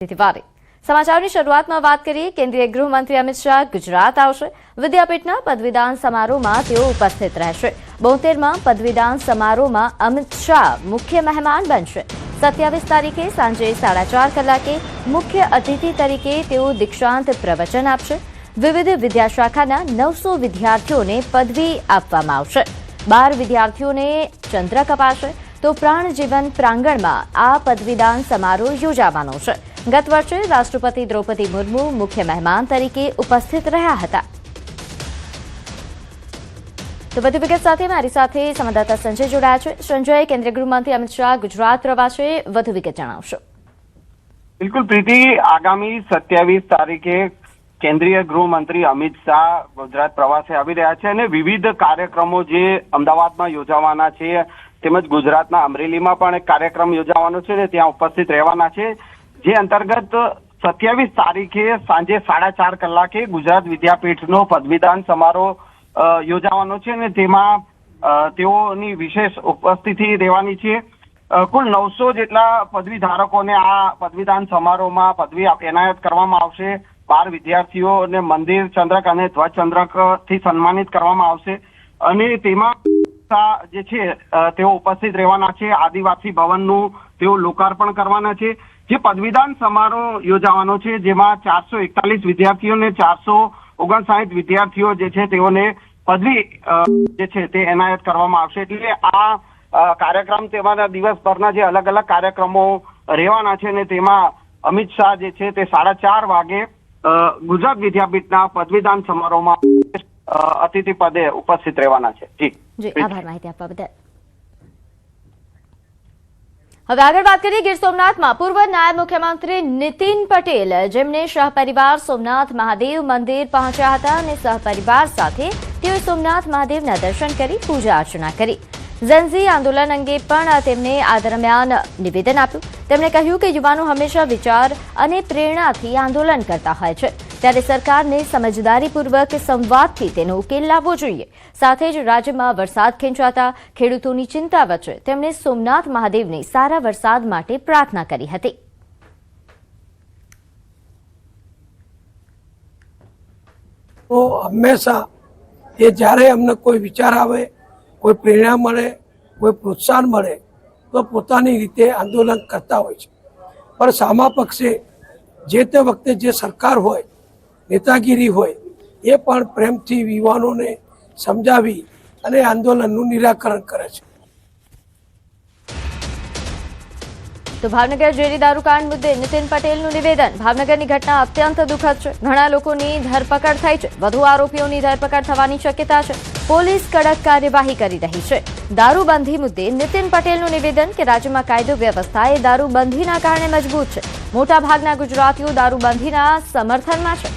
तिवारी समाचारों शुरुआत में बात करिए। केंद्रीय गृहमंत्री अमित शाह गुजरात आवशे। विद्यापीठना पदवीदान समारोहमां तेओ उपस्थित रहेशे। 72मा पदवीदान समारोहमां अमित शाह मुख्य मेहमान बनशे। 27 तारीखे सांजे 4:30 कलाके मुख्य अतिथि तरीके तेओ दीक्षांत प्रवचन आपशे। विविध विद्याशाखाना 900 विद्यार्थीओने पदवी आपवामां आवशे। 12 विद्यार्थीओने चंद्रक अपाशे तो प्राणजीवन प्रांगणमां आ पदवीदान समारोह योजाવાનો છે। गत वर्षे राष्ट्रपति द्रौपदी मुर्मू मुख्य मेहमान तरीके उपस्थित रह्या हता। तो વધુ વિગત સાથે મારી સાથે સંવાદદાતા સંજય જોડાયા છે। સંજય, કેન્દ્રીય ગૃહમંત્રી અમિત શાહ ગુજરાત પ્રવાસે, વધુ વિગત જણાવશો। બિલકુલ પ્રીતિ, આગામી 27 તારીખે કેન્દ્રીય ગૃહમંત્રી અમિત શાહ ગુજરાત પ્રવાસે આવી રહ્યા છે અને વિવિધ કાર્યક્રમો જે અમદાવાદમાં યોજાવાના છે તેમજ ગુજરાતના અમરેલીમાં પણ એક કાર્યક્રમ યોજાવાનો છે ને ત્યાં ઉપસ્થિત રહેવાના છે। જે અંતર્ગત 27 તારીખે સાંજે 4:30 કલાકે ગુજરાત વિદ્યાપીઠનો પદવીદાન સમારોહ યોજાવાનો છે અને તેમાં તેઓની વિશેષ ઉપસ્થિતિ રહેવાની છે। કુલ 900 જેટલા પદવી ધારકોને આ પદવીદાન સમારોહમાં પદવી એનાયત કરવામાં આવશે। 12 વિદ્યાર્થીઓને મંદિર ચંદ્રક અને ધ્વજ ચંદ્રકથી સન્માનિત કરવામાં આવશે અને તેમાં જે છે તેઓ ઉપસ્થિત રહેવાના છે। આદિવાસી ભવનનું તેઓ લોકાર્પણ કરવાના છે। જે પદવીદાન સમારોહ યોજાવાનો છે જેમાં 441 વિદ્યાર્થીઓને 459 વિદ્યાર્થીઓ જે છે તેઓને પદવી જે છે તે એનાયત કરવામાં આવશે। એટલે આ કાર્યક્રમ તેમાંના દિવસભરના જે અલગ અલગ કાર્યક્રમો રહેવાના છે ને તેમાં અમિત શાહ જે છે તે 4:30 વાગે ગુજરાત વિદ્યાપીઠના પદવીદાન સમારોહમાં અતિથિ પદે ઉપસ્થિત રહેવાના છે। જી આભાર માહિતી આપવા બદલ। હવે આગળ વાત કરીએ ગીર સોમનાથમાં પૂર્વ નાયબ મુખ્યમંત્રી નીતિન પટેલ જેમને સહપરિવાર સોમનાથ મહાદેવ મંદિર પહોંચ્યા હતા અને સહપરિવાર સાથે તેઓ સોમનાથ મહાદેવના દર્શન કરી પૂજા અર્ચના કરી। ઝેનઝી આંદોલન અંગે પણ તેમને આ દરમિયાન નિવેદન આપ્યું। તેમણે કહ્યું કે યુવાનો હંમેશા વિચાર અને પ્રેરણાથી આંદોલન કરતા હોય છે, ત્યારે સરકારને સમજદારીપૂર્વક સંવાદથી તેનો ઉકેલ લાવવો જોઈએ। સાથે જ રાજ્યમાં વરસાદ ખેંચાતા ખેડૂતોની ચિંતા વચ્ચે તેમણે સોમનાથ મહાદેવને સારા વરસાદ માટે પ્રાર્થના કરી હતી। હંમેશા એ જ્યારે અમને કોઈ વિચાર આવે, કોઈ પ્રેરણા મળે, કોઈ પ્રોત્સાહન મળે તો પોતાની રીતે આંદોલન કરતા હોય છે। પણ સામા પક્ષે જે તે વખતે જે સરકાર હોય, નેતાગીરી હોય, એ પણ પ્રેમથી યુવાનોને સમજાવી અને આંદોલનનું નિરાકરણ કરે છે। તો ભાવનગર ઝેરી દારૂકાંડ મુદ્દે નીતિન પટેલનું નિવેદન। ભાવનગરની ઘટના અત્યંત દુઃખદ છે। ઘણા લોકોની ધરપકડ થઈ છે, વધુ આરોપીઓની ધરપકડ થવાની શક્યતા છે। પોલીસ કડક કાર્યવાહી કરી રહી છે। દારૂબંધી મુદ્દે નીતિન પટેલનું નિવેદન કે રાજ્યમાં કાયદો વ્યવસ્થા એ દારૂબંધીના કારણે મજબૂત છે। મોટાભાગના ગુજરાતીઓ દારૂબંધીના સમર્થનમાં છે।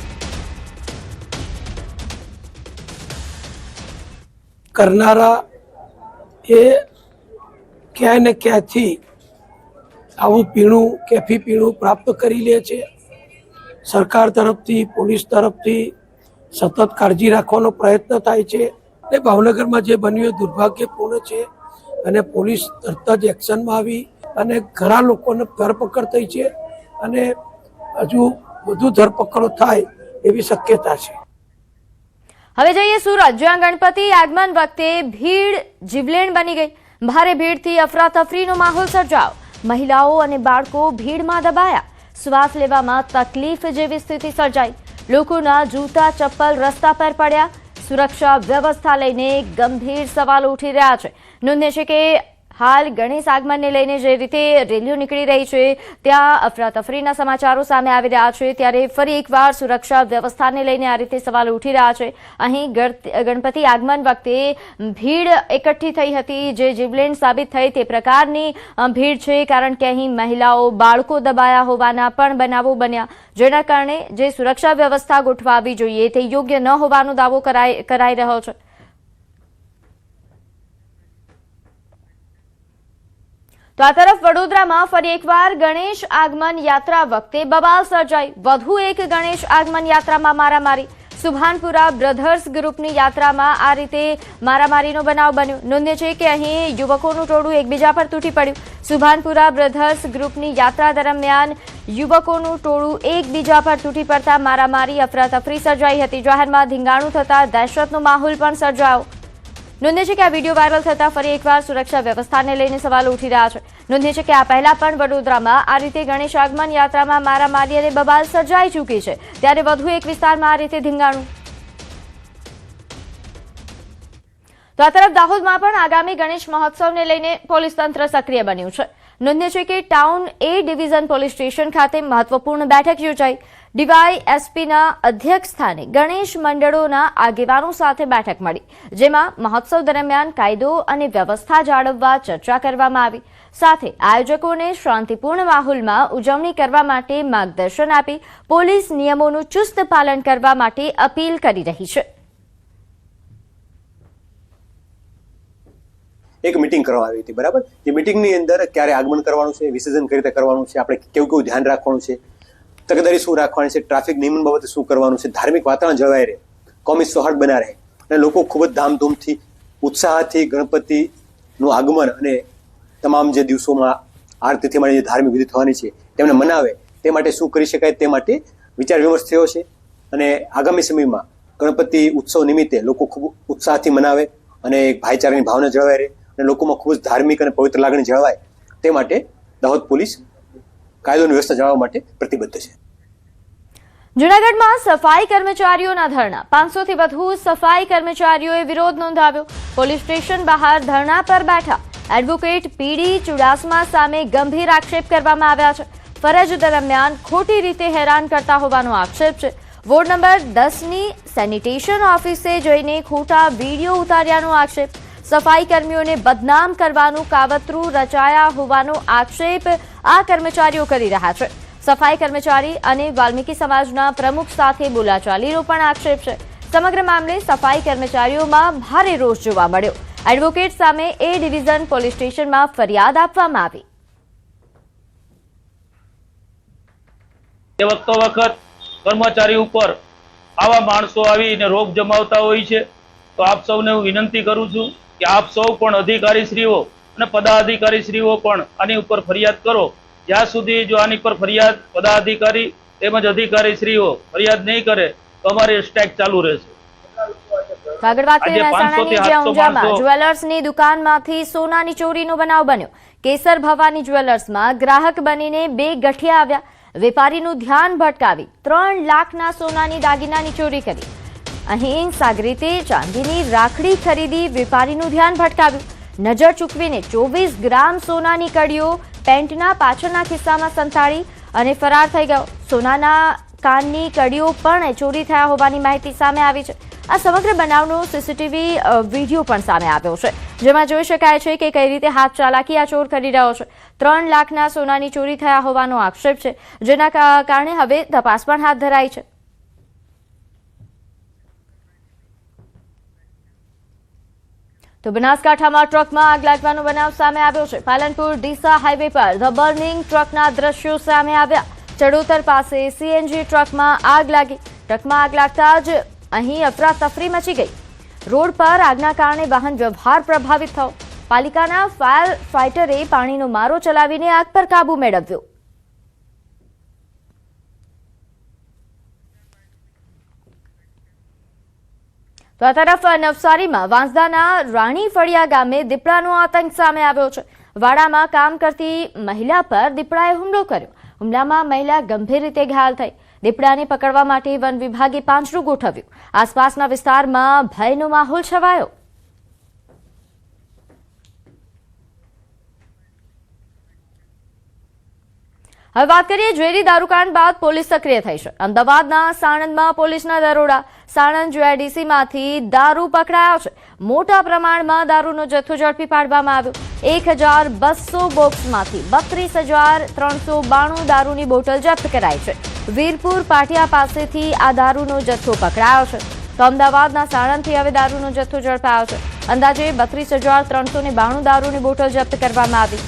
કરનારા એ ક્યાંય ને ક્યાંથી આવું પીણું, કેફી પીણું પ્રાપ્ત કરી લે છે। સરકાર તરફથી, પોલીસ તરફથી સતત કાળજી રાખવાનો પ્રયત્ન થાય છે। એ ભાવનગરમાં જે બન્યું એ દુર્ભાગ્યપૂર્ણ છે અને પોલીસ તરત જ એક્શનમાં આવી અને ઘણા લોકોને ધરપકડ થઈ છે અને હજુ વધુ ધરપકડો થાય એવી શક્યતા છે। હવે જઈએ સુરત, જ્યાં ગણપતિ આગમન વખતે ભીડ જીવલેણ બની ગઈ। ભારે ભીડથી અફરાતફરીનો માહોલ સર્જાયો। મહિલાઓ અને બાળકો ભીડમાં દબાયા। શ્વાસ લેવામાં તકલીફ જેવી સ્થિતિ સર્જાઈ। લોકોના જૂતા ચપ્પલ રસ્તા પર પડ્યા। સુરક્ષા વ્યવસ્થા લઈને ગંભીર સવાલો ઉઠી રહ્યા છે। નોંધનીય છે કે હાલ ગણેશ આગમનને લઈને જે રીતે રેલીઓ નીકળી રહી છે ત્યાં અફરાતફરીના સમાચારો સામે આવી રહ્યા છે, ત્યારે ફરી એકવાર સુરક્ષા વ્યવસ્થાને લઈને આ રીતે સવાલો ઉઠી રહ્યા છે। અહીં ગણપતિ આગમન વખતે ભીડ એકઠી થઈ હતી જે જીવલેણ સાબિત થઈ તે પ્રકારની ભીડ છે, કારણ કે અહીં મહિલાઓ, બાળકો દબાયા હોવાના પણ બનાવો બન્યા, જેના કારણે જે સુરક્ષા વ્યવસ્થા ગોઠવાવી જોઈએ તે યોગ્ય ન હોવાનો દાવો કરાઈ રહ્યો છે। તો આ તરફ વડોદરામાં ફરી એકવાર ગણેશ આગમન યાત્રા વખતે બબાલ સર્જાઈ। વધુ એક ગણેશ આગમન યાત્રામાં મારામારી। સુભાનપુરા બ્રધર્સ ગ્રુપની યાત્રામાં આ રીતે મારામારીનો બનાવ બન્યો. નોંધ્ય છે કે અહીં યુવકોનું ટોળું એકબીજા પર તૂટી પડ્યું. સુભાનપુરા બ્રધર્સ ગ્રુપની યાત્રા દરમિયાન યુવકોનું ટોળું એકબીજા પર તૂટી પડતા મારામારી અફરાતફરી સર્જાઈ હતી. જાહેરમાં ધીંગાણું થતા દહેશતનો માહોલ પણ સર્જાયો. નોંધ્ય છે કે આ વિડીયો વાયરલ થતા ફરી એકવાર સુરક્ષા વ્યવસ્થાને લઈને સવાલો ઉઠી રહ્યા છે. નોંધ્ય છે કે આ પહેલા પણ વડોદરામાં આ રીતે ગણેશ આગમન યાત્રામાં મારામારી અને બબાલ સર્જાઈ ચૂકી છે, ત્યારે વધુ એક વિસ્તારમાં આ રીતે ધીંગાણું. તો આ તરફ દાહોદમાં પણ આગામી ગણેશ મહોત્સવને લઈને પોલીસ તંત્ર સક્રિય બન્યું છે. નોંધ્ય છે કે ટાઉન એ ડિવિઝન પોલીસ સ્ટેશન ખાતે મહત્વપૂર્ણ બેઠક યોજાઈ. ડીવાયએસપીના અધ્યક્ષ સ્થાને ગણેશ મંડળોના આગેવાનો સાથે બેઠક મળી, જેમાં મહોત્સવ દરમિયાન કાયદો અને વ્યવસ્થા જાળવવા ચર્ચા કરવામાં આવી. સાથે આયોજકોને શાંતિપૂર્ણ માહોલમાં ઉજવણી કરવા માટે માર્ગદર્શન આપી પોલીસ નિયમોનું ચુસ્ત પાલન કરવા માટે અપીલ કરી રહી છે. એક મીટિંગ કરવામાં આવી હતી, બરાબર. જે મીટિંગની અંદર ક્યારે આગમન કરવાનું છે, વિસર્જન કઈ રીતે કરવાનું છે, આપણે કેવું ધ્યાન રાખવાનું છે, તકેદારી શું રાખવાની છે, ટ્રાફિક નિયમન બાબતે શું કરવાનું છે, ધાર્મિક વાતાવરણ જળવાઈ રહે, કોમી સૌહાર્દ બના રહે અને લોકો ખૂબ જ ધામધૂમથી ઉત્સાહથી ગણપતિનું આગમન અને તમામ જે દિવસોમાં આરતીથી માંડી જે ધાર્મિક વિધિ થવાની છે તેમને મનાવે તે માટે શું કરી શકાય તે માટે વિચાર વિમર્શ થયો છે. અને આગામી સમયમાં ગણપતિ ઉત્સવ નિમિત્તે લોકો ખૂબ ઉત્સાહથી મનાવે અને એક ભાઈચારાની ભાવના જળવાઈ રહે અને લોકોમાં ખૂબ જ ધાર્મિક અને પવિત્ર લાગણી જળવાય તે માટે દાહોદ પોલીસ કાયદોની વ્યવસ્થા જાળવવા માટે પ્રતિબદ્ધ છે. જૂનાગઢમાં સફાઈ કર્મચારીઓના ધરણા. 500 થી વધુ સફાઈ કર્મચારીઓએ વિરોધ નોંધાવ્યો. પોલીસ સ્ટેશન બહાર ધરણા પર બેઠા. એડવોકેટ પીડી ચુડાસમા સામે ગંભીર આક્ષેપ કરવામાં આવ્યા છે. ફરજ દરમિયાન ખોટી રીતે હેરાન કરતા હોવાનો આક્ષેપ છે. વોર્ડ નંબર 10ની સેનિટેશન ઓફિસે જઈને ખોટા વિડીયો ઉતાર્યાનો આક્ષેપ. સફાઈ કર્મીઓને બદનામ કરવાનું કાવતરું રચાયા હોવાનો આક્ષેપ આ કર્મચારીઓ કરી રહ્યા છે. સફાઈ કર્મચારી અને વાલ્મીકી સમાજના પ્રમુખ સાથે બોલાચાલીનો પણ આક્ષેપ છે. સમગ્ર મામલે સફાઈ કર્મચારીઓમાં ભારે રોષ જોવા મળ્યો. એડવોકેટ સામે એ ડિવિઝન પોલીસ સ્ટેશનમાં ફરિયાદ આપવામાં આવી. વખત કર્મચારી ઉપર આવા માણસો આવીને રોગ જમાવતા હોય છે, તો આપ સૌને હું વિનંતી કરું છું કે આપ સૌ પણ અધિકારીશ્રીઓ અને પદાધિકારીશ્રીઓ પણ આની ઉપર ફરિયાદ કરો. જ્યાં સુધી જો આની પર ફરિયાદ પદાધિકારી તેમજ અધિકારીશ્રીઓ ફરિયાદ નહીં કરે તો અમારી સ્ટ્રાઇક ચાલુ રહેશે. આગળ વાત કરીએ મહેસાણાની, જ્યાં ઊંઝામાં જ્વેલર્સની દુકાનમાંથી સોનાની ચોરીનો બનાવ બન્યો. કેસર ભવાની જ્વેલર્સમાં ગ્રાહક બનીને 2 ગઠિયા આવ્યા. વેપારીનું ધ્યાન ભટકાવી 3 લાખના સોનાની દાગીનાની ચોરી કરી. અહીં સાગરીતે ચાંદીની રાખડી ખરીદી વેપારીનું ધ્યાન ભટકાવ્યું. નજર ચૂકવીને 24 ગ્રામ સોનાની કડીઓ પેન્ટના પાછળના ખિસ્સામાં સંતાડી અને ફરાર થઈ ગયો. સોનાના કાનની કડીઓ પણ ચોરી થયા હોવાની માહિતી સામે આવી છે. આ સમગ્ર બનાવનો સીસીટીવી વિડીયો પણ સામે આવ્યો છે, જેમાં જોઈ શકાય છે કે કઈ રીતે હાથ ચાલાકી આ ચોર કરી રહ્યો છે. 3 લાખના સોનાની ચોરી થયા હોવાનો આક્ષેપ છે, જેના કારણે હવે તપાસ પણ હાથ ધરાઈ છે. તો બનાસકાંઠામાં ટ્રકમાં આગ લાગવાનો બનાવ સામે આવ્યો છે. પાલનપુર ડીસા હાઈવે પર ધ બર્નિંગ ટ્રકના દ્રશ્યો સામે આવ્યા. ચડોતર પાસે સીએનજી ટ્રકમાં આગ લાગી. ટ્રકમાં આગ લાગતા જ અહીં અફરાતફરી મચી ગઈ. રોડ પર આગના કારણે વાહન વ્યવહાર પ્રભાવિત થયો. પાલિકાના ફાયર ફાઇટરે પાણીનો મારો ચલાવીને આગ પર કાબુ મેળવ્યો. તો આ તરફ નવસારીમાં વાંસદાના રાણી ફળિયા ગામે દીપડાનો આતંક સામે આવ્યો છે. વાડામાં કામ કરતી મહિલા પર દીપડાએ હુમલો કર્યો. હુમલામાં મહિલા ગંભીર રીતે ઘાયલ થઈ. દીપડાને પકડવા માટે વન વિભાગે પાંજરું ગોઠવ્યું. આસપાસના વિસ્તારમાં ભયનો માહોલ છવાયો. હવે વાત કરીએ ઝેરી દારૂકાંડ બાદ પોલીસ સક્રિય થઈ છે. અમદાવાદના સાણંદમાં પોલીસના દરોડા. સાણંદ જીઆઈડીસીમાંથી દારૂ પકડાયો છે. મોટા પ્રમાણમાં દારૂનો જથ્થો ઝડપી પાડવામાં આવ્યો. 1200 બોક્સમાંથી 32,392 દારૂની બોટલ જપ્ત કરાઈ છે. વીરપુર પાટિયા પાસેથી આ દારૂનો જથ્થો પકડાયો છે. તો અમદાવાદના સાણંદથી હવે દારૂનો જથ્થો ઝડપાયો છે. અંદાજે 32,392 દારૂની બોટલ જપ્ત કરવામાં આવી.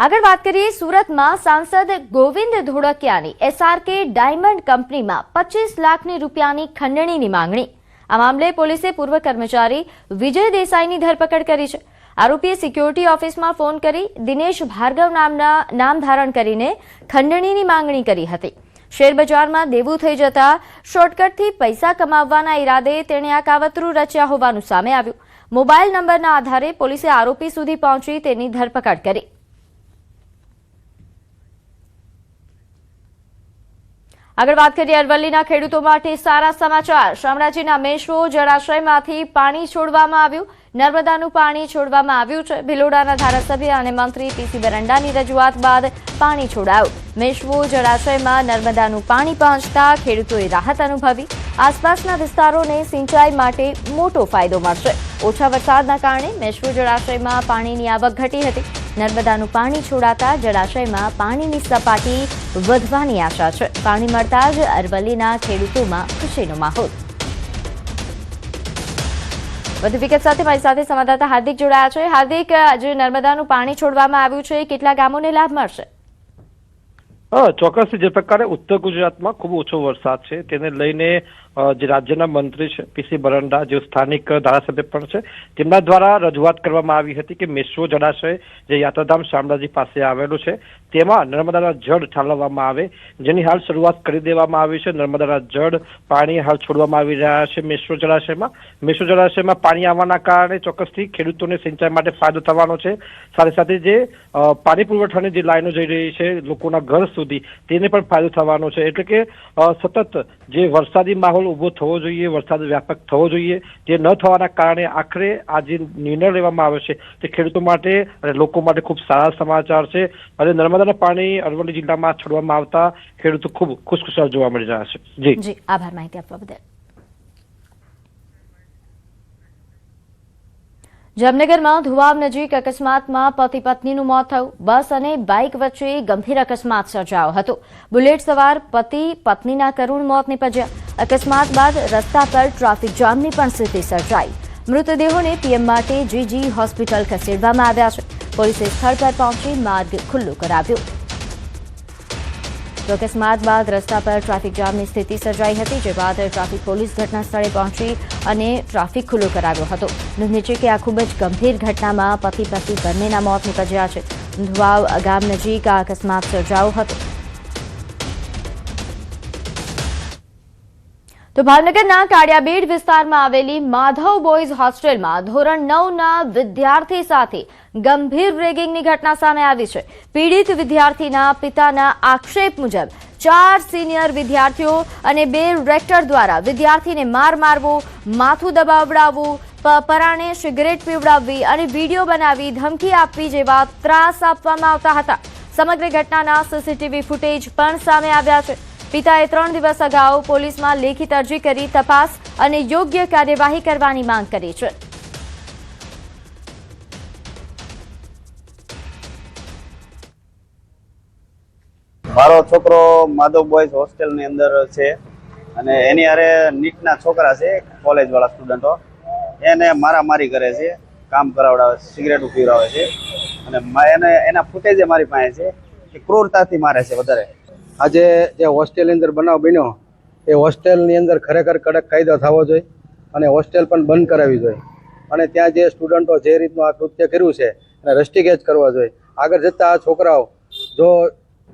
આગળ વાત કરીએ સુરતમાં સાંસદ ગોવિંદ ધોળકિયાની SRK ડાયમંડ કંપનીમાં 25 લાખની રૂપિયાની ખંડણીની માંગણી. આ મામલે પોલીસે પૂર્વ કર્મચારી વિજય દેસાઈની ધરપકડ કરી છે. આરોપીએ સિક્યોરિટી ઓફિસમાં ફોન કરી દિનેશ ભાર્ગવ નામના નામ ધારણ કરીને ખંડણીની માંગણી કરી હતી. શેરબજારમાં દેવું થઈ જતા શોર્ટકટથી પૈસા કમાવવાના ઈરાદે તેણે આ કાવતરું રચ્યા હોવાનું સામે આવ્યું. મોબાઈલ નંબરના આધારે પોલીસે આરોપી સુધી પહોંચી તેની ધરપકડ કરી. આગળ વાત કરીએ અરવલ્લીના ખેડૂતો માટે સારા સમાચાર. શામળાજીના મેશ્વો જળાશયમાંથી પાણી છોડવામાં આવ્યું. નર્મદાનું પાણી છોડવામાં આવ્યું છે. ભિલોડાના ધારાસભ્ય અને મંત્રી PC બરંડાની રજૂઆત બાદ પાણી છોડાયું. મેશ્વો જળાશયમાં નર્મદાનું પાણી પહોંચતા ખેડૂતોએ રાહત અનુભવી. આસપાસના વિસ્તારોને સિંચાઈ માટે મોટો ફાયદો મળશે. ઓછા વરસાદના કારણે મેશ્વો જળાશયમાં પાણીની આવક ઘટી હતી. નર્મદાનું પાણી છોડાતા જળાશયમાં પાણીની સપાટી વધવાની આશા છે. પાણી મળતા જ અરવલ્લીના ખેડૂતોમાં ખુશીનો માહોલ. વધુ વિગત સાથે મારી સાથે સંવાદદાતા હાર્દિક જોડાયા છે. હાર્દિક, આજે નર્મદાનું પાણી છોડવામાં આવ્યું છે, કેટલા ગામોને લાભ મળશે? ચોક્કસ જે પ્રકારે ઉત્તર ગુજરાતમાં ખૂબ ઓછો વરસાદ છે તેને લઈને જે રાજ્યના મંત્રી છે PC બરંડા, જે સ્થાનિક ધારાસભ્ય પણ છે, તેમના દ્વારા રજૂઆત કરવામાં આવી હતી કે મેશ્વો જળાશય જે યાત્રાધામ શામળાજી પાસે આવેલું છે તેમાં નર્મદાના જળ ઠાલવવામાં આવે, જેની હાલ શરૂઆત કરી દેવામાં આવી છે. નર્મદાના જળ પાણી હાલ છોડવામાં આવી રહ્યા છે મેશ્વો જળાશયમાં. મેશ્વો જળાશયમાં પાણી આવવાના કારણે ચોક્કસથી ખેડૂતોને સિંચાઈ માટે ફાયદો થવાનો છે. સાથે સાથે જે પાણી પુરવઠાની જે લાઈનો જઈ રહી છે લોકોના ઘર સુધી, તેને પણ ફાયદો થવાનો છે. એટલે કે સતત જે વરસાદી માહોલ ઉભો થવો જોઈએ, વરસાદ વ્યાપક થવો જોઈએ, જે ન થવાના કારણે આખરે આ જે નિર્ણય લેવામાં આવે છે તે ખેડૂતો માટે અને લોકો માટે ખૂબ સારા સમાચાર છે. અને નર્મદાના પાણી અરવલ્લી જિલ્લામાં છોડવામાં આવતા ખેડૂતો ખૂબ ખુશખુશાલ જોવા મળી રહ્યા છે. જી આભાર માહિતી આપવા બદલ. જામનગરમાં ધુવાબ નજીક અકસ્માતમાં પતિ પત્નીનું મોત થયું. બસ અને બાઇક વચ્ચે ગંભીર અકસ્માત સર્જાયો હતો. બુલેટ સવાર પતિ પત્નીના કરુણ મોત નીપજ્યા. અકસ્માત બાદ રસ્તા પર ટ્રાફિક જામની પણ સ્થિતિ સર્જાઈ. મૃતદેહોને PM માટે GG હોસ્પિટલ ખસેડવામાં આવ્યા છે. પોલીસે સ્થળ પર પહોંચી માર્ગ ખુલ્લો કરાવ્યો. અકસ્માત બાદ રસ્તા પર ટ્રાફિક જામની સ્થિતિ સર્જાઈ હતી, જે બાદ ટ્રાફિક પોલીસ ઘટના સ્થળે પહોંચી અને ટ્રાફિક ખુલ્લો કરાવ્યો હતો. નોંધનીય છે કે આ ખૂબ જ ગંભીર ઘટનામાં પતિ પત્ની બંનેના મોત નીપજ્યા છે. ધુવાવ ગામ નજીક આ અકસ્માત સર્જાયો હતો. તો ભાવનગરના કાળિયાબેડ વિસ્તારમાં આવેલી માધવ બોયઝ હોસ્ટેલમાં ધોરણ 9ના વિદ્યાર્થી સાથે ગંભીર રેગિંગની ઘટના સામે આવી છે. પીડિત વિદ્યાર્થીના પિતાના આક્ષેપ મુજબ 4 સિનિયર વિદ્યાર્થીઓ અને 2 રેક્ટર દ્વારા વિદ્યાર્થીને માર મારવો, માથું દબાવડાવવું, પરાણે સિગરેટ પીવડાવવી અને વિડીયો બનાવી ધમકી આપવી જેવા ત્રાસ આપવામાં આવતા હતા. સમગ્ર ઘટનાના CCTV ફૂટેજ પણ સામે આવ્યા છે. પિતાએ 3 દિવસ અગાઉ પોલીસમાં લેખિત અરજી કરી તપાસ અને યોગ્ય કાર્યવાહી કરવાની માંગ કરી છે. મારો છોકરો માધવ બોયઝ હોસ્ટેલની અંદર છે અને એની હારે નીટના છોકરા છે, કોલેજ વાળા સ્ટુડન્ટો, એને મારામારી કરે છે, કામ કરાવડાવે છે, સિગરેટ પીવડાવે છે અને એના ફૂટેજ મારી પાસે છે કે ક્રૂરતાથી મારે છે વધારે. આજે જે હોસ્ટેલની અંદર બનાવ બન્યો એ હોસ્ટેલની અંદર ખરેખર કડક કાયદો થવો જોઈએ અને હોસ્ટેલ પણ બંધ કરાવવી જોઈએ અને ત્યાં જે સ્ટુડન્ટો જે રીતનું આ કૃત્ય કર્યું છે એને રસ્ટિકેટ કરવા જોઈએ. આગળ જતાં આ છોકરાઓ જો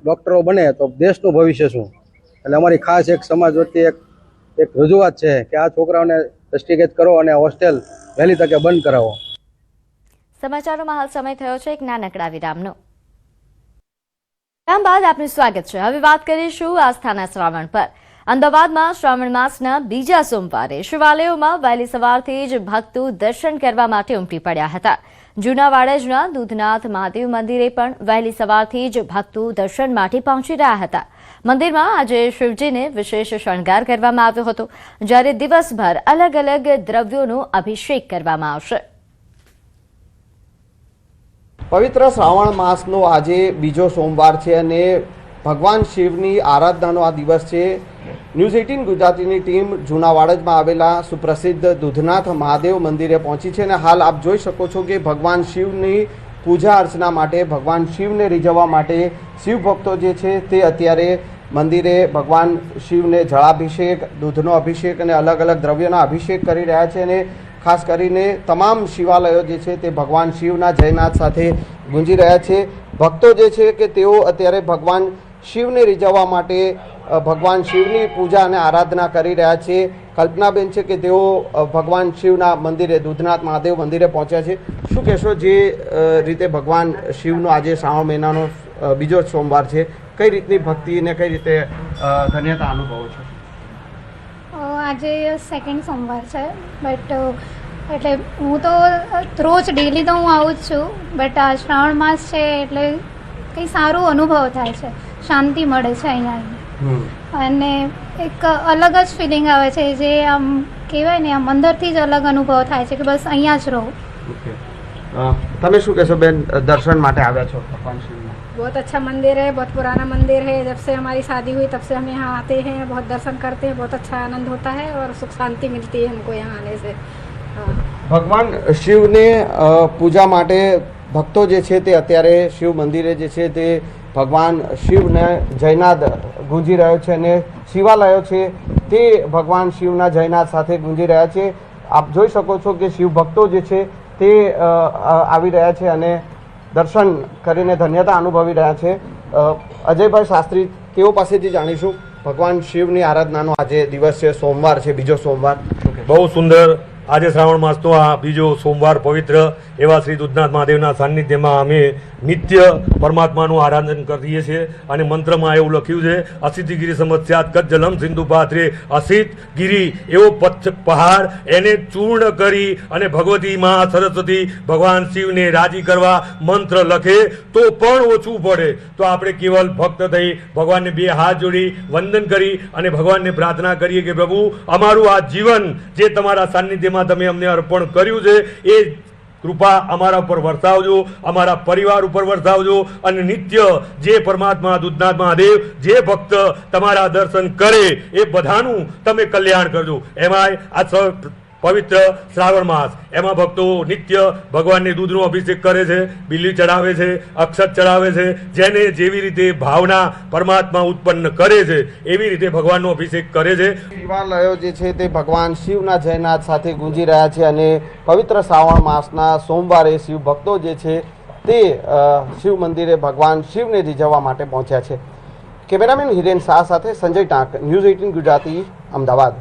ડૉક્ટરો બને તો દેશનું ભવિષ્ય શું? એટલે અમારી ખાસ એક સમાજ વતી એક રજૂઆત છે કે આ છોકરાઓને રસ્ટિકેટ કરો અને હોસ્ટેલ વહેલી તકે બંધ કરાવો. સમાચારોમાં હાલ સમય થયો છે એક નાનકડા વિરામનો. વિરામ બાદ આપનું સ્વાગત છે. હવે વાત કરીશું આસ્થાના શ્રાવણ પર. અમદાવાદમાં શ્રાવણ માસના બીજા સોમવારે શિવાલયોમાં વહેલી સવારથી જ ભક્તો દર્શન કરવા માટે ઉમટી પડ્યા હતા. જૂના વાડજના દૂધનાથ મહાદેવ મંદિરે પણ વહેલી સવારથી જ ભક્તો દર્શન માટે પહોંચી રહ્યા હતા. મંદિરમાં આજે શિવજીને વિશેષ શણગાર કરવામાં આવ્યો હતો, જ્યારે દિવસભર અલગ અલગ દ્રવ્યોનો અભિષેક કરવામાં આવશે. પવિત્ર શ્રાવણ માસનો આજે બીજો સોમવાર છે અને ભગવાન શિવની આરાધનાનો આ દિવસ છે. ન્યૂઝ 18 ગુજરાતીની ટીમ જૂના વાડજમાં આવેલા સુપ્રસિદ્ધ દૂધનાથ મહાદેવ મંદિરે પહોંચી છે અને હાલ આપ જોઈ શકો છો કે ભગવાન શિવની પૂજા અર્ચના માટે ભગવાન શિવને રીઝવવા માટે શિવ ભક્તો જે છે તે અત્યારે મંદિરે ભગવાન શિવને જળાભિષેક, દૂધનો અભિષેક અને અલગ અલગ દ્રવ્યોના અભિષેક કરી રહ્યા છે અને ખાસ કરીને તમામ શિવાલયો જે છે તે ભગવાન શિવના જયનાદ સાથે ગુંજી રહ્યા છે. ભક્તો જે છે કે તેઓ અત્યારે ભગવાન શિવને રીઝવવા માટે ભગવાન શિવની પૂજા અને આરાધના કરી રહ્યા છે. કલ્પનાબેન છે કે તેઓ ભગવાન શિવના મંદિરે, દૂધનાથ મહાદેવ મંદિરે પહોંચ્યા છે. શું કહેશો, જે રીતે ભગવાન શિવનો આજે શ્રાવણ મહિનાનો બીજો સોમવાર છે, કઈ રીતની ભક્તિ અને કઈ રીતે ધન્યતા અનુભવો છો? આજે સેકન્ડ સોમવાર છે, બટ એટલે હું તો રોજ ડેલી તો હું આવું જ છું, બટ આ શ્રાવણ માસ છે એટલે કંઈ સારું અનુભવ થાય છે, શાંતિ મળે છે અહીંયા અને એક અલગ જ ફિલિંગ આવે છે, જે આમ કહેવાય ને આમ અંદરથી જ અલગ અનુભવ થાય છે કે બસ અહીંયા જ રહો. તમે શું કહેશો બેન, દર્શન માટે આવ્યા છો ભગવાન શિવના? बहुत अच्छा मंदिर है, बहुत पुराना मंदिर है. जब से हमारी शादी हुई तब से हम यहाँ आते हैं, बहुत दर्शन करते हैं, बहुत अच्छा आनंद होता है और सुख शांति मिलती है हमको यहाँ आने से. ભગવાન શિવને પૂજા માટે ભક્તો જે છે તે અત્યારે શિવ મંદિરે જે છે તે ભગવાન શિવને જયનાદ ગુંજી રહ્યો છે અને શિવાલયો છે તે ભગવાન શિવના જયનાદ સાથે ગુંજી રહ્યા છે. આપ જોઈ શકો છો કે શિવ ભક્તો જે છે તે આવી રહ્યા છે અને દર્શન કરીને ધન્યતા અનુભવી રહ્યા છે. અજયભાઈ શાસ્ત્રી, તેઓ પાસેથી જાણીશું, ભગવાન શિવની આરાધનાનો આજે દિવસ છે, સોમવાર છે, બીજો સોમવાર. બહુ સુંદર. આજે શ્રાવણ માસનો આ બીજો સોમવાર પવિત્ર એવા શ્રી દૂધનાથ મહાદેવના સાનિધ્યમાં અમે નિત્ય પરમાત્માનું આરાધન કરીએ છીએ અને મંત્રમાં એવું લખ્યું છે, અસિત ગિરી સમસ્યાત કજ્જલમ સિંધુ પાત્રે. અસિત ગિરી એવો પહાડ, એને ચૂર્ણ કરી અને ભગવતી મા સરસ્વતી ભગવાન શિવને રાજી કરવા મંત્ર લખે તો પણ ઓછું પડે. તો આપણે કેવલ ભક્ત થઈ ભગવાનને બે હાથ જોડી વંદન કરી અને ભગવાનને પ્રાર્થના કરીએ કે પ્રભુ, અમારું આ જીવન જે તમારા સાનિધ્યમાં તમે અમને અર્પણ કર્યું છે એ કૃપા અમારા ઉપર વરસાવજો, અમારા પરિવાર ઉપર વરસાવજો અને નિત્ય જે પરમાત્મા દૂધનાથ મહાદેવ જે ભક્ત તમારા દર્શન કરે એ બધાનું તમે કલ્યાણ કરજો. એમાંય આ પવિત્ર શ્રાવણ માસ, એમાં ભક્તો નિત્ય ભગવાનને દૂધનો અભિષેક કરે છે, બિલ્લી ચડાવે છે, અક્ષત ચડાવે છે. જેને જેવી રીતે ભાવના પરમાત્મા ઉત્પન્ન કરે છે એવી રીતે ભગવાનનો અભિષેક કરે છે. શિવાલયો જે છે તે ભગવાન શિવના જયનાદ સાથે ગુંજી રહ્યા છે અને પવિત્ર શ્રાવણ માસના સોમવારે શિવ ભક્તો જે છે તે શિવ મંદિરે ભગવાન શિવને રીઝવવા માટે પહોંચ્યા છે. કેમેરામેન હિરેન શાહ સાથે સંજય ટાંક, ન્યૂઝ 18 ગુજરાતી, અમદાવાદ.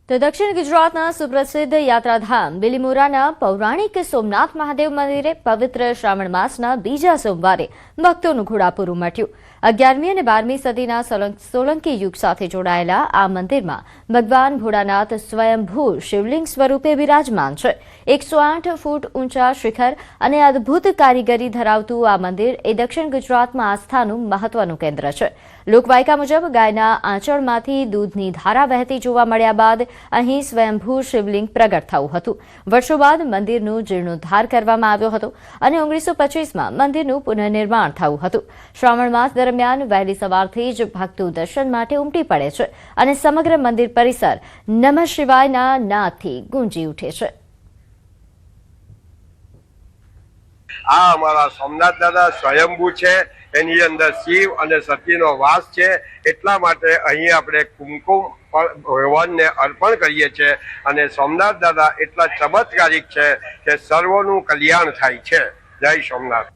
તો દક્ષિણ ગુજરાતના સુપ્રસિદ્ધ યાત્રાધામ બિલીમોરાના પૌરાણિક સોમનાથ મહાદેવ મંદિરે પવિત્ર શ્રાવણ માસના બીજા સોમવારે ભક્તોનું ઘોડાપૂરું મટ્યું. 11મી અને 12મી સદીના સોલંકી યુગ સાથે જોડાયેલા આ મંદિરમાં ભગવાન ભોળાનાથ સ્વયંભૂ શિવલિંગ સ્વરૂપે બિરાજમાન છે. 108 ફૂટ ઊંચા શિખર અને અદભુત કારીગરી ધરાવતું આ મંદિર એ દક્ષિણ ગુજરાતમાં આસ્થાનું મહત્વનું કેન્દ્ર છે. લોકવાયકા મુજબ ગાયના આંચળમાંથી દૂધની ધારા વહેતી જોવા મળ્યા બાદ અહીં સ્વયંભૂ શિવલિંગ પ્રગટ થયું હતું. વર્ષો બાદ મંદિરનો જીર્ણોદ્ધાર કરવામાં આવ્યો હતો અને 1925માં મંદિરનું પુનઃનિર્માણ થયું હતું. શ્રાવણ માસ દરમિયાન વહેલી સવારથી જ ભક્તો દર્શન માટે ઉમટી પડે છે અને સમગ્ર મંદિર પરિસર નમઃ શિવાયના નાદથી ગુંજી ઉઠે છે. આ અમારા સોમનાથ દાદા સ્વયંભૂ છે, એની અંદર શિવ અને સતીનો વાસ છે. એટલા માટે અહીં આપણે કુમકુમ ભગવાનને અર્પણ કરીએ છીએ અને સોમનાથ દાદા એટલા ચમત્કારિક છે કે સર્વનું કલ્યાણ થાય છે. જય સોમનાથ.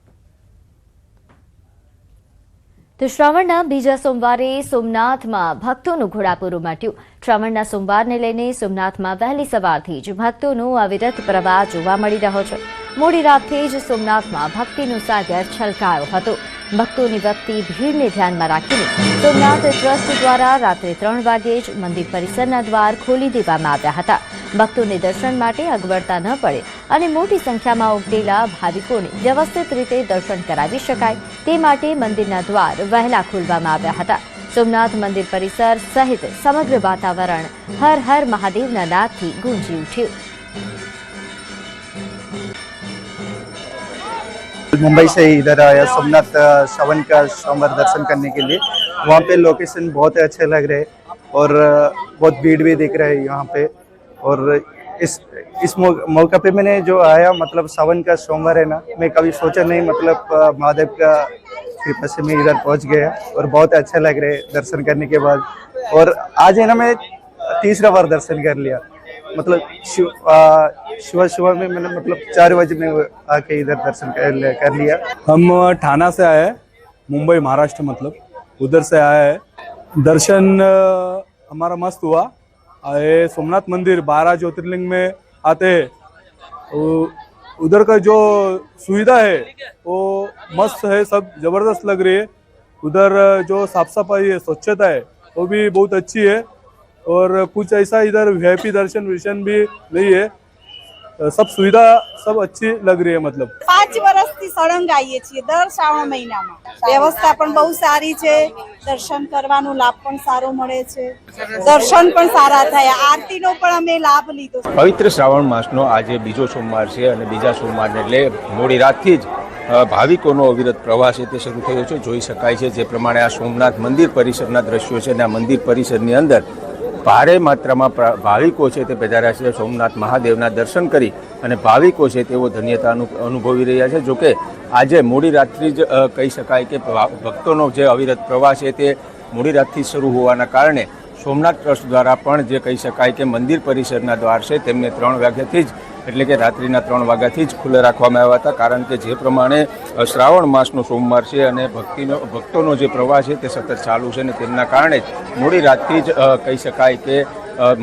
તો શ્રાવણના બીજા સોમવારે સોમનાથમાં ભક્તોનું ઘોડાપૂરું મટ્યું. શ્રાવણના સોમવારને લઈને સોમનાથમાં વહેલી સવારથી જ ભક્તોનો અવિરત પ્રવાહ જોવા મળી રહ્યો છે. મોડી રાતથી જ સોમનાથમાં ભક્તિનો સાગર છલકાયો હતો. ભક્તોની વધતી ભીડને ધ્યાનમાં રાખીને સોમનાથ ટ્રસ્ટ દ્વારા રાત્રે 3 વાગ્યે જ મંદિર પરિસરના દ્વાર ખોલી દેવામાં આવ્યા હતા. ભક્તોને દર્શન માટે અગવડતા ન પડે અને મોટી સંખ્યામાં ઉમટેલા ભાવિકોને વ્યવસ્થિત રીતે દર્શન કરાવી શકાય તે માટે મંદિરના દ્વાર વહેલા ખોલવામાં આવ્યા હતા. સોમનાથ મંદિર પરિસર સહિત સમગ્ર વાતાવરણ હર હર મહાદેવના નાદથી ગુંજી ઉઠ્યું. मुंबई से इधर आया सोमनाथ श्रावण का सोमवार दर्शन करने के लिए. वहाँ पे लोकेशन बहुत अच्छे लग रहे हैं और बहुत भीड़ भी दिख रहा है यहाँ पे. और इस मौका पे मैंने जो आया, मतलब सावन का सोमवार है ना, मैं कभी सोचा नहीं, मतलब महादेव का कृपा से मैं इधर पहुंच गया और बहुत अच्छा लग रहा है दर्शन करने के बाद। और आज है ना मैं तीसरा बार दर्शन कर लिया, मतलब सुबह में मैंने मतलब 4 बजे में आके इधर दर्शन कर लिया। हम ठाणा से आए हैं, मुंबई महाराष्ट्र, मतलब उधर से आया है। दर्शन हमारा मस्त हुआ। ये सोमनाथ मंदिर 12 ज्योतिर्लिंग में आते हैं, उधर का जो सुविधा है वो मस्त है, सब जबरदस्त लग रही है। उधर जो साफ सफाई है, स्वच्छता है, वो भी बहुत अच्छी है। और कुछ ऐसा इधर वीआईपी दर्शन विशन भी नहीं है, सब सुविधा सब अच्छी लग रही है। मतलब 5 વર્ષથી સળંગ આવીએ છીએ દર શ્રાવણ મહિનામાં। વ્યવસ્થા પણ બહુ સારી છે, દર્શન કરવાનો લાભ પણ સારો મળે છે, દર્શન પણ સારા થયા, આરતીનો પણ અમે લાભ લીધો। પવિત્ર શ્રાવણ માસનો આજે બીજો સોમવાર છે અને બીજા સોમવારને એટલે મોડી રાતથી જ ભાવિકોનો અવિરત પ્રવાહ છે તે શરૂ થયો છે। જોઈ શકાય છે જે પ્રમાણે આ સોમનાથ મંદિર પરિસરના દ્રશ્યો છે અને આ મંદિર પરિસરની અંદર ભારે માત્રામાં ભાવિકો છે તે પધાર્યા છે સોમનાથ મહાદેવના દર્શન કરી અને ભાવિકો છે તેઓ ધન્યતા અનુભવી રહ્યા છે। જોકે આજે મોડી રાત્રિ જ કહી શકાય કે ભક્તોનો જે અવિરત પ્રવાહ છે તે મોડી રાતથી શરૂ હોવાના કારણે સોમનાથ ટ્રસ્ટ દ્વારા પણ જે કહી શકાય કે મંદિર પરિસરના દ્વાર છે તેમને 3 વાગ્યાથી જ એટલે કે રાત્રિના 3 વાગ્યાથી જ ખુલ્લા રાખવામાં આવ્યા હતા, કારણ કે જે પ્રમાણે શ્રાવણ માસનો સોમવાર છે અને ભક્તોનો જે પ્રવાહ છે તે સતત ચાલુ છે અને તેમના કારણે જ મોડી રાતથી જ કહી શકાય કે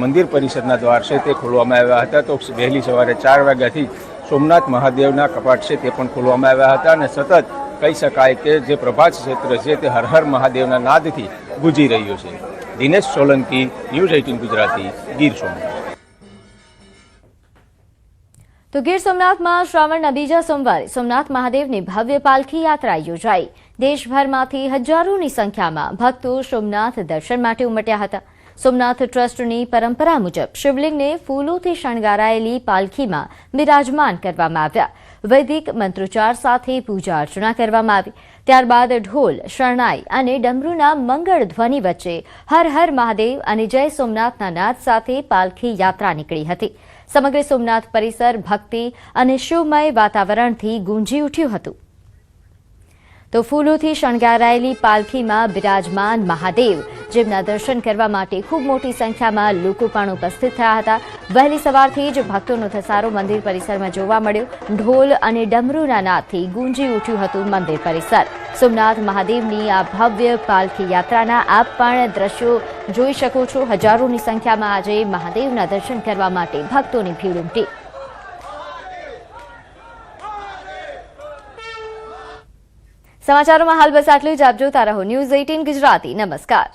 મંદિર પરિસરના દ્વાર છે તે ખોલવામાં આવ્યા હતા। તો વહેલી સવારે 4 વાગ્યાથી સોમનાથ મહાદેવના કપાટ છે તે પણ ખોલવામાં આવ્યા હતા અને સતત કહી શકાય કે જે પ્રભાત ક્ષેત્ર છે તે હર હર મહાદેવના નાદથી ગુંજી રહ્યો છે। દિનેશ સોલંકી, ન્યૂઝ 18 ગુજરાતી, ગીર સોમનાથ। તો ગીર સોમનાથમાં શ્રાવણના બીજા સોમવારે સોમનાથ મહાદેવની ભવ્ય પાલખી યાત્રા યોજાઈ। દેશભરમાંથી હજારોની સંખ્યામાં ભક્તો સોમનાથ દર્શન માટે ઉમટ્યા હતા। સોમનાથ ટ્રસ્ટની પરંપરા મુજબ શિવલિંગને ફૂલોથી શણગારાયેલી પાલખીમાં બિરાજમાન કરવામાં આવ્યા। વૈદિક મંત્રોચ્ચાર સાથે પૂજા અર્ચના કરવામાં આવી। ત્યારબાદ ઢોલ, શરણાઈ અને ડમરૂના મંગળ ધ્વનિ વચ્ચે હર હર મહાદેવ અને જય સોમનાથના નાદ સાથે પાલખી યાત્રા નીકળી હતી। સમગ્ર સોમનાથ પરિસર ભક્તિ અને શિવમય વાતાવરણથી ગુંજી ઉઠ્યું હતું। તો ફૂલોથી શણગારાયેલી પાલખીમાં બિરાજમાન મહાદેવ, જેમના દર્શન કરવા માટે ખૂબ મોટી સંખ્યામાં લોકો પણ ઉપસ્થિત થયા હતા। વહેલી સવારથી જ ભક્તોનો ધસારો મંદિર પરિસરમાં જોવા મળ્યો। ઢોલ અને ડમરૂના નાદથી ગુંજી ઉઠ્યું હતું મંદિર પરિસર। સોમનાથ મહાદેવની આ ભવ્ય પાલખી યાત્રાના આપ પણ દ્રશ્યો જોઈ શકો છો। હજારોની સંખ્યામાં આજે મહાદેવના દર્શન કરવા માટે ભક્તોની ભીડ ઉમટી। સમાચારોમાં હાલ બસ આટલું જ। આપ જોતા રહો ન્યૂઝ 18 ગુજરાતી। નમસ્કાર।